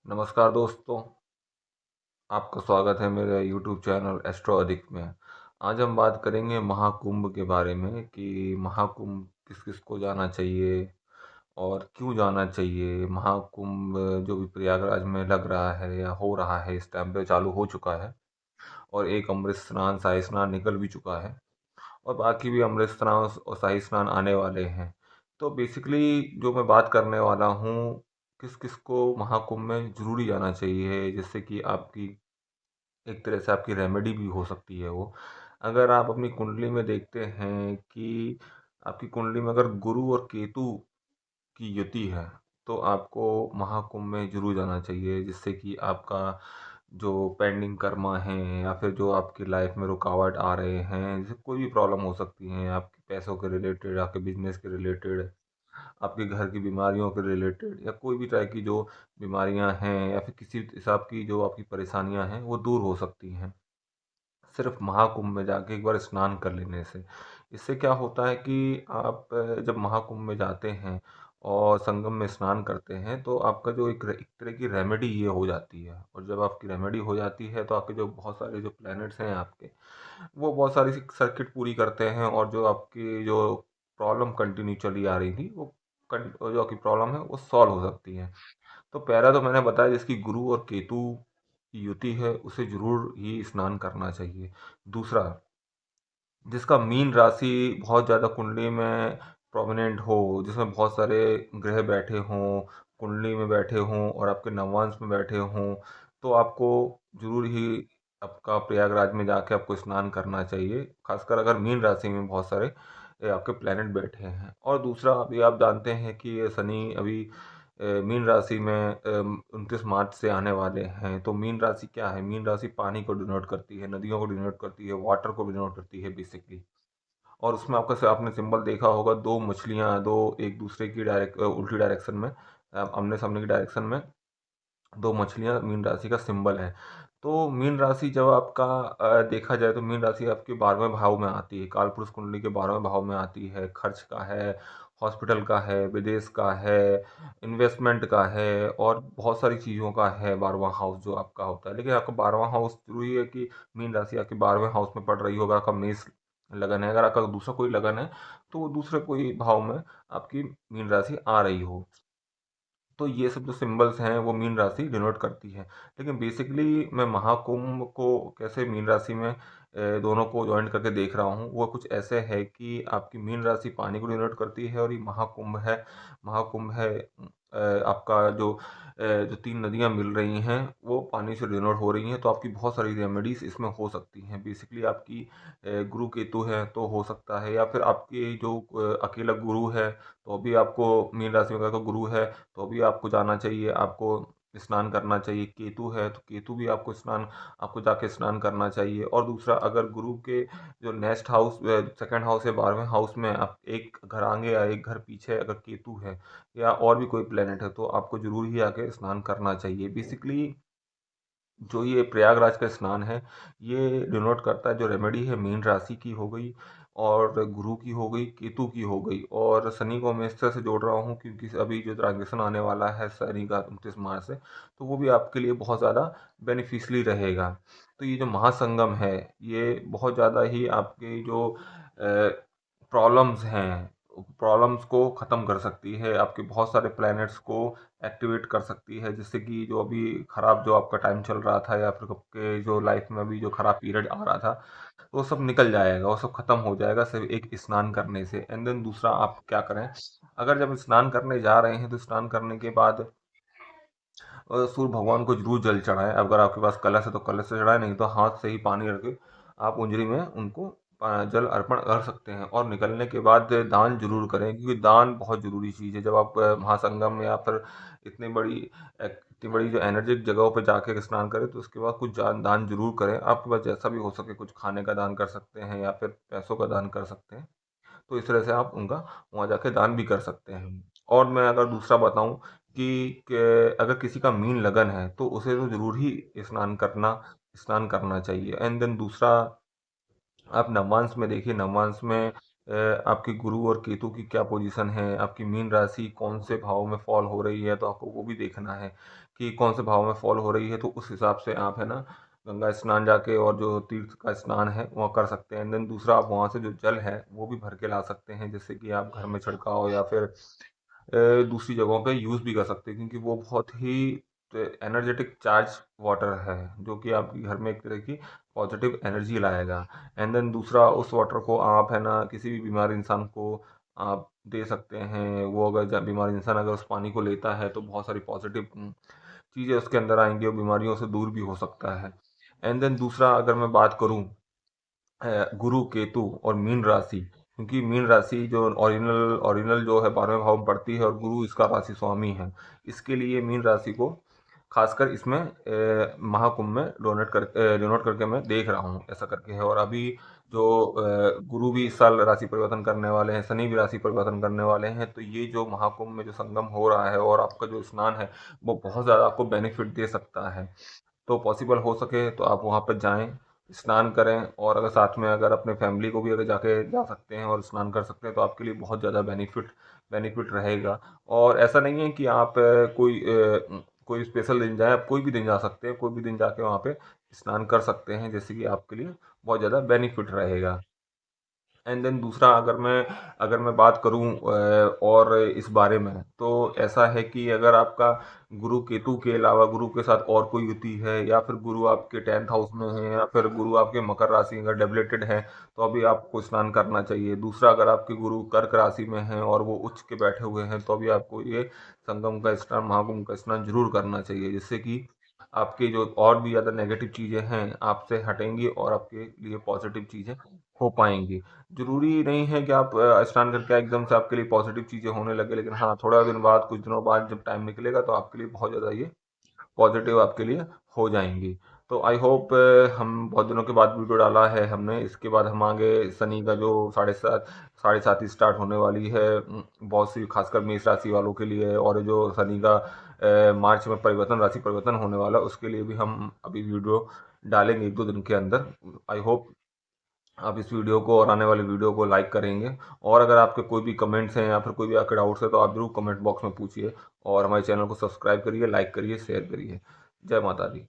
नमस्कार दोस्तों, आपका स्वागत है मेरे यूट्यूब चैनल एस्ट्रो अधिक में। आज हम बात करेंगे महाकुंभ के बारे में कि महाकुंभ किस किस को जाना चाहिए और क्यों जाना चाहिए। महाकुंभ जो भी प्रयागराज में लग रहा है या हो रहा है, इस टाइम पे चालू हो चुका है और एक अमृत स्नान शाही स्नान निकल भी चुका है और बाकी भी अमृत स्नान और शाही स्नान आने वाले हैं। तो बेसिकली जो मैं बात करने वाला हूँ, किस किस को महाकुंभ में ज़रूरी जाना चाहिए, जिससे कि आपकी एक तरह से आपकी रेमेडी भी हो सकती है वो। अगर आप अपनी कुंडली में देखते हैं कि आपकी कुंडली में अगर गुरु और केतु की युति है, तो आपको महाकुंभ में ज़रूर जाना चाहिए, जिससे कि आपका जो पेंडिंग कर्मा है या फिर जो आपकी लाइफ में रुकावट आ रहे हैं, जैसे कोई भी प्रॉब्लम हो सकती हैं, आपके पैसों के रिलेटेड, आपके बिजनेस के रिलेटेड, आपके घर की बीमारियों के रिलेटेड या कोई भी तरह की जो बीमारियां हैं या फिर किसी हिसाब की जो आपकी परेशानियां हैं, वो दूर हो सकती हैं सिर्फ महाकुंभ में जाके एक बार स्नान कर लेने से। इससे क्या होता है कि आप जब महाकुंभ में जाते हैं और संगम में स्नान करते हैं, तो आपका जो एक तरह की रेमेडी ये हो जाती है। और जब आपकी रेमेडी हो जाती है, तो आपके जो बहुत सारे जो प्लैनेट्स हैं आपके, वो बहुत सारी सी सर्किट पूरी करते हैं और जो आपकी जो प्रॉब्लम कंटिन्यू चली आ रही थी, वो जो आपकी प्रॉब्लम है वो सॉल्व हो सकती है। तो पहला तो मैंने बताया, जिसकी गुरु और केतु की युति है, उसे जरूर ही स्नान करना चाहिए। दूसरा, जिसका मीन राशि बहुत ज़्यादा कुंडली में प्रोमिनेंट हो, जिसमें बहुत सारे ग्रह बैठे हों, कुंडली में बैठे हों और आपके नवांश में बैठे हों, तो आपको जरूर ही आपका प्रयागराज में जाके आपको स्नान करना चाहिए, खासकर अगर मीन राशि में बहुत सारे आपके प्लैनेट बैठे हैं। और दूसरा, अभी आप जानते हैं कि ये शनि अभी मीन राशि में 29 मार्च से आने वाले हैं। तो मीन राशि क्या है? मीन राशि पानी को डिनोट करती है, नदियों को डिनोट करती है, वाटर को डिनोट करती है बेसिकली। और उसमें आपका से आपने सिंबल देखा होगा, दो मछलियां, दो एक दूसरे की उल्टी डायरेक्शन में, आमने सामने की डायरेक्शन में दो मछलियां मीन राशि का सिंबल है। तो मीन राशि जब आपका देखा जाए, तो मीन राशि आपके 12वें भाव में आती है, कालपुरुष कुंडली के 12वें भाव में आती है। खर्च का है, हॉस्पिटल का है, विदेश का है, इन्वेस्टमेंट का है और बहुत सारी चीज़ों का है 12वां हाउस जो आपका होता है। लेकिन आपका 12वां हाउस जरूरी है कि मीन राशि आपके 12वें हाउस में पड़ रही होगा। आपका मेष लगन है, अगर आपका दूसरा कोई लगन है, तो वो दूसरे कोई भाव में आपकी मीन राशि आ रही हो। तो ये सब जो सिंबल्स हैं वो मीन राशि डिनोट करती है। लेकिन बेसिकली मैं महाकुंभ को कैसे मीन राशि में दोनों को ज्वाइन करके देख रहा हूँ, वो कुछ ऐसे है कि आपकी मीन राशि पानी को डिनोट करती है और ये महाकुंभ है। महाकुंभ है आपका जो तीन नदियाँ मिल रही हैं वो पानी से डिनोट हो रही हैं, तो आपकी बहुत सारी रेमेडीज इसमें हो सकती हैं। बेसिकली आपकी गुरु केतु है तो हो सकता है, या फिर आपके जो अकेला गुरु है, तो अभी आपको मीन राशि में का गुरु है, तो भी आपको जाना चाहिए, आपको स्नान करना चाहिए। केतु है तो केतु भी आपको जाके स्नान करना चाहिए। और दूसरा, अगर गुरु के जो नेक्स्ट हाउस, सेकंड हाउस या 12वें हाउस में आप एक घर आगे या एक घर पीछे अगर केतु है या और भी कोई प्लेनेट है, तो आपको जरूर ही आके स्नान करना चाहिए। बेसिकली जो ये प्रयागराज का स्नान है, ये डिनोट करता है, जो रेमेडी है मीन राशि की हो गई और गुरु की हो गई, केतु की हो गई, और शनि को मैं इस तरह से जोड़ रहा हूँ क्योंकि अभी जो ट्रांजिशन आने वाला है शनि का 29 मार्च से, तो वो भी आपके लिए बहुत ज़्यादा बेनिफिशली रहेगा। तो ये जो महासंगम है, ये बहुत ज़्यादा ही आपके जो प्रॉब्लम्स हैं, प्रॉब्लम्स को ख़त्म कर सकती है, आपके बहुत सारे प्लैनेट्स को एक्टिवेट कर सकती है, जिससे कि जो अभी ख़राब जो आपका टाइम चल रहा था या फिर आपके जो लाइफ में अभी जो ख़राब पीरियड आ रहा था, तो वो सब निकल जाएगा, वो सब ख़त्म हो जाएगा सिर्फ एक स्नान करने से। एंड देन दूसरा, आप क्या करें, अगर जब स्नान करने जा रहे हैं, तो स्नान करने के बाद सूर्य भगवान को जरूर जल चढ़ाएं। अगर आपके पास कलश है तो कलश से चढ़ाएं, नहीं तो हाथ से ही पानी रख के आप उंजली में उनको जल अर्पण कर सकते हैं। और निकलने के बाद दान जरूर करें, क्योंकि दान बहुत जरूरी चीज़ है। जब आप महासंगम में या फिर इतनी बड़ी जो एनर्जेटिक जगहों पर जाके स्नान करें, तो उसके बाद कुछ दान जरूर करें। आपके पास जैसा भी हो सके, कुछ खाने का दान कर सकते हैं या फिर पैसों का दान कर सकते हैं। तो इस तरह से आप उनका वहाँ जाके दान भी कर सकते हैं। और मैं अगर दूसरा बताऊं कि अगर किसी का मीन लगन है, तो उसे तो ज़रूर ही स्नान करना चाहिए। एंड देन दूसरा, आप नवमांश में देखिए, नवमांश में आपकी गुरु और केतु की क्या पोजीशन है, आपकी मीन राशि कौन से भाव में फॉल हो रही है, तो आपको वो भी देखना है कि कौन से भाव में फॉल हो रही है। तो उस हिसाब से आप है ना गंगा स्नान जाके और जो तीर्थ का स्नान है वह कर सकते हैं। देन दूसरा, आप वहाँ से जो जल है वो भी भर के ला सकते हैं, जैसे कि आप घर में छिड़काव या फिर दूसरी जगहों पे यूज़ भी कर सकते हैं, क्योंकि वो बहुत ही एनर्जेटिक चार्ज वाटर है, जो कि आपके घर में एक तरह की पॉजिटिव एनर्जी लाएगा। एंड देन दूसरा, उस वाटर को आप है ना किसी भी बीमार इंसान को आप दे सकते हैं। वो अगर बीमार इंसान अगर उस पानी को लेता है तो बहुत सारी पॉजिटिव चीज़ें उसके अंदर आएंगी और बीमारियों से दूर भी हो सकता है। एंड देन दूसरा, अगर मैं बात करूं गुरु केतु और मीन राशि, क्योंकि मीन राशि जो ओरिजिनल ओरिजिनल जो है 12वें भाव में पड़ती है और गुरु इसका राशि स्वामी है। इसके लिए मीन राशि को खासकर इसमें महाकुंभ में डोनेट करके मैं देख रहा हूँ ऐसा करके है। और अभी जो गुरु भी इस साल राशि परिवर्तन करने वाले हैं, शनि भी राशि परिवर्तन करने वाले हैं, तो ये जो महाकुंभ में जो संगम हो रहा है और आपका जो स्नान है वो बहुत ज़्यादा आपको बेनिफिट दे सकता है। तो पॉसिबल हो सके तो आप वहाँ पर जाएं, स्नान करें, और अगर साथ में अगर अपने फैमिली को भी अगर जाके जा सकते हैं और स्नान कर सकते हैं तो आपके लिए बहुत ज़्यादा बेनिफिट रहेगा। और ऐसा नहीं है कि आप कोई स्पेशल दिन जाए, आप कोई भी दिन जा सकते हैं, कोई भी दिन जाके वहाँ पे स्नान कर सकते हैं, जैसे कि आपके लिए बहुत ज़्यादा बेनिफिट रहेगा। एंड देन दूसरा, अगर मैं बात करूं और इस बारे में, तो ऐसा है कि अगर आपका गुरु केतु के अलावा गुरु के साथ और कोई युति है, या फिर गुरु आपके 10th हाउस में है, या फिर गुरु आपके मकर राशि अगर डेबिलेटेड है, तो अभी आपको स्नान करना चाहिए। दूसरा, अगर आपके गुरु कर्क राशि में है और वो उच्च के बैठे हुए हैं, तो अभी आपको ये संगम का स्नान, महाकुंभ का स्नान जरूर करना चाहिए, जिससे कि आपकी जो और भी ज़्यादा नेगेटिव चीज़ें हैं आपसे हटेंगी और आपके लिए पॉजिटिव चीज़ें हो पाएंगी। जरूरी नहीं है कि आप स्नान करके एकदम से आपके लिए पॉजिटिव चीज़ें होने लगे, लेकिन हाँ, थोड़ा दिन बाद, कुछ दिनों बाद जब टाइम निकलेगा तो आपके लिए बहुत ज़्यादा ये पॉजिटिव आपके लिए हो जाएंगी। तो आई होप, हम बहुत दिनों के बाद वीडियो डाला है हमने, इसके बाद हम आगे शनि का जो 7:30 स्टार्ट होने वाली है, बहुत सी खासकर मेष राशि वालों के लिए, और जो शनि का मार्च में राशि परिवर्तन होने वाला, उसके लिए भी हम अभी वीडियो डालेंगे 1-2 दिन के अंदर। आई होप आप इस वीडियो को और आने वाले वीडियो को लाइक करेंगे। और अगर आपके कोई भी कमेंट्स हैं या फिर कोई भी आपके डाउट्स है तो आप जरूर कमेंट बॉक्स में पूछिए, और हमारे चैनल को सब्सक्राइब करिए, लाइक करिए, शेयर करिए। जय माता दी।